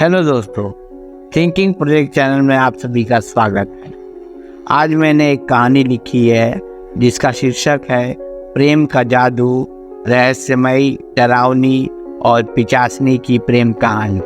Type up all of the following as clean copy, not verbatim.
Hello दोस्तों, thinking project channel में आप सभी का स्वागत है। आज मैंने एक कहानी लिखी है जिसका शीर्षक है प्रेम का जादू, रहस्यमयी, डरावनी और पिचासनी की प्रेम कहानी।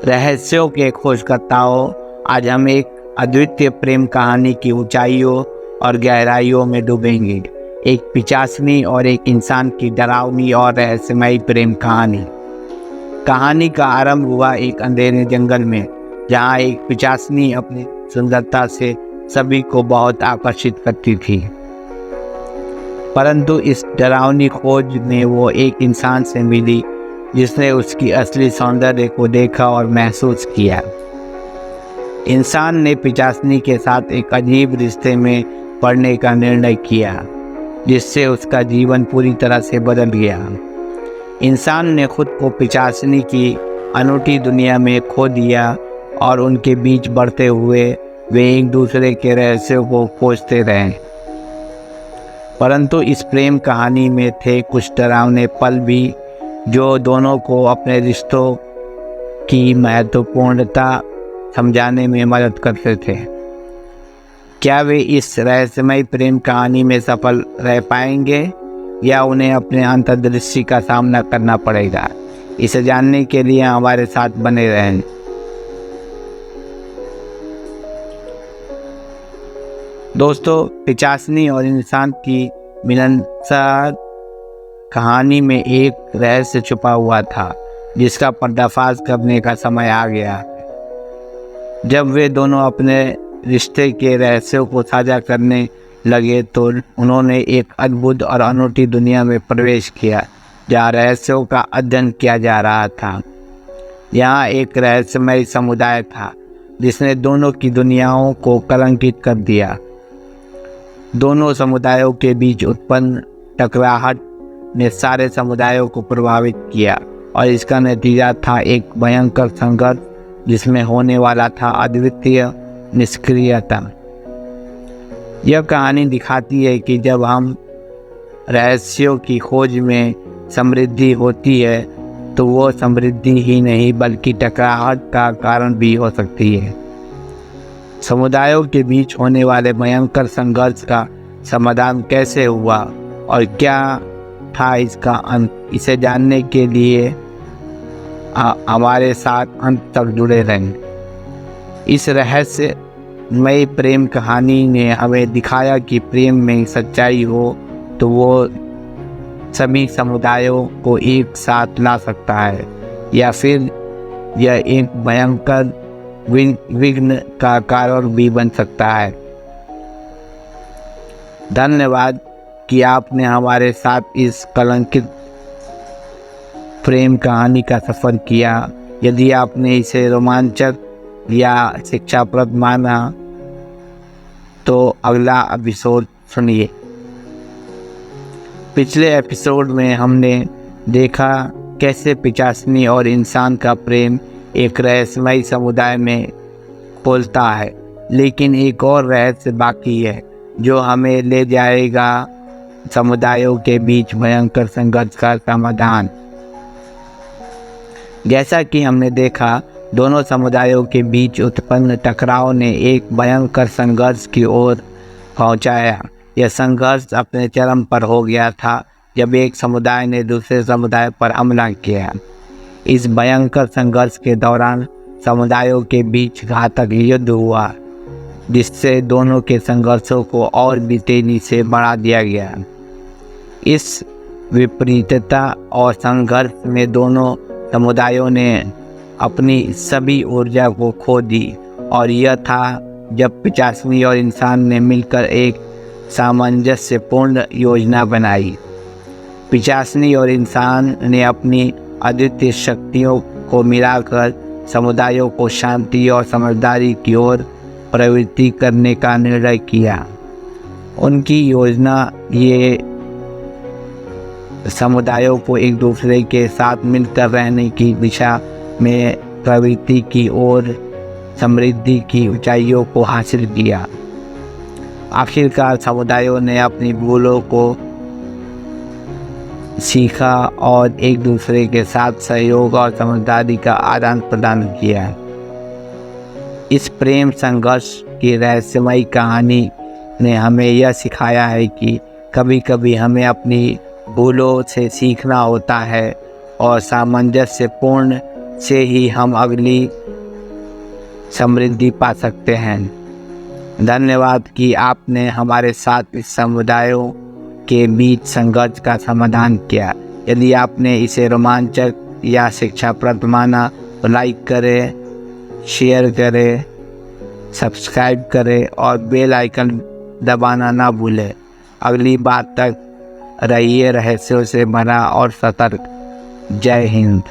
रहस्यों के खोजकर्ताओं, आज हम एक अद्वितीय प्रेम कहानी की ऊंचाइयों और गहराइयों में डूबेंगे। एक पिचासनी और एक इंसान की डरावनी और रहस्यमयी प्रेम कहानी का आरंभ हुआ एक अंधेरे जंगल में, जहां एक पिचासनी अपनी सुंदरता से सभी को बहुत आकर्षित करती थी। परंतु इस डरावनी खोज में वो एक इंसान से मिली जिसने उसकी असली सौंदर्य को देखा और महसूस किया। इंसान ने पिचासनी के साथ एक अजीब रिश्ते में पड़ने का निर्णय किया, जिससे उसका जीवन पूरी तरह से बदल गया। इंसान ने खुद को पिचासनी की अनूठी दुनिया में खो दिया और उनके बीच बढ़ते हुए वे एक दूसरे के रहस्यों को खोजते रहे। परंतु इस प्रेम कहानी में थे कुछ डरावने पल भी, जो दोनों को अपने रिश्तों की महत्वपूर्णता समझाने में मदद करते थे। क्या वे इस रहस्यमयी प्रेम कहानी में सफल रह पाएंगे या उन्हें अपने अंतर्दृष्टि का सामना करना पड़ेगा? इसे जानने के लिए हमारे साथ बने रहें। दोस्तों, पिचासनी और इंसान की मिलनसार कहानी में एक रहस्य छुपा हुआ था, जिसका पर्दाफाश करने का समय आ गया। जब वे दोनों अपने रिश्ते के रहस्यों को साझा करने लगे तो उन्होंने एक अद्भुत और अनूठी दुनिया में प्रवेश किया, जहाँ रहस्यों का अध्ययन किया जा रहा था। यहाँ एक रहस्यमय समुदाय था जिसने दोनों की दुनियाओं को कलंकित कर दिया। दोनों समुदायों के बीच उत्पन्न टकराहट ने सारे समुदायों को प्रभावित किया और इसका नतीजा था एक भयंकर संघर्ष, जिसमें होने वाला था अद्वितीय निष्क्रियता। यह कहानी दिखाती है कि जब हम रहस्यों की खोज में समृद्धि होती है तो वो समृद्धि ही नहीं बल्कि टकराहट का कारण भी हो सकती है। समुदायों के बीच होने वाले भयंकर संघर्ष का समाधान कैसे हुआ और क्या था इसका अंत, इसे जानने के लिए हमारे साथ अंत तक जुड़े रहें। इस रहस्यमय प्रेम कहानी ने हमें दिखाया कि प्रेम में सच्चाई हो तो वो सभी समुदायों को एक साथ ला सकता है, या फिर यह एक भयंकर विघ्न का कारण भी बन सकता है। धन्यवाद कि आपने हमारे साथ इस कलंकित प्रेम कहानी का सफ़र किया। यदि आपने इसे रोमांचक या शिक्षाप्रद माना तो अगला एपिसोड सुनिए। पिछले एपिसोड में हमने देखा कैसे पिचासनी और इंसान का प्रेम एक रहस्यमय समुदाय में खोलता है, लेकिन एक और रहस्य बाकी है जो हमें ले जाएगा समुदायों के बीच भयंकर संघर्ष का समाधान। जैसा कि हमने देखा, दोनों समुदायों के बीच उत्पन्न टकराव ने एक भयंकर संघर्ष की ओर पहुंचाया। यह संघर्ष अपने चरम पर हो गया था जब एक समुदाय ने दूसरे समुदाय पर हमला किया। इस भयंकर संघर्ष के दौरान समुदायों के बीच घातक युद्ध हुआ, जिससे दोनों के संघर्षों को और भी तेजी से बढ़ा दिया गया। इस विपरीतता और संघर्ष में दोनों समुदायों ने अपनी सभी ऊर्जा को खो दी, और यह था जब पिचासनी और इंसान ने मिलकर एक सामंजस्यपूर्ण योजना बनाई। पिचासनी और इंसान ने अपनी अद्वितीय शक्तियों को मिलाकर समुदायों को शांति और समझदारी की ओर प्रवृत्ति करने का निर्णय किया। उनकी योजना ये समुदायों को एक दूसरे के साथ मिलकर रहने की दिशा में प्रवृत्ति की ओर समृद्धि की ऊंचाइयों को हासिल किया। आखिरकार समुदायों ने अपनी भूलों को सीखा और एक दूसरे के साथ सहयोग और समझदारी का आदान प्रदान किया। इस प्रेम संघर्ष की रहस्यमयी कहानी ने हमें यह सिखाया है कि कभी कभी हमें अपनी भूलों से सीखना होता है और सामंजस्यपूर्ण से ही हम अगली समृद्धि पा सकते हैं। धन्यवाद कि आपने हमारे साथ इस समुदायों के बीच संघर्ष का समाधान किया। यदि आपने इसे रोमांचक या शिक्षाप्रद माना तो लाइक करें, शेयर करें, सब्सक्राइब करें और बेल आइकन दबाना ना भूलें। अगली बात तक रहिए रहस्यों से भरा और सतर्क। जय हिंद।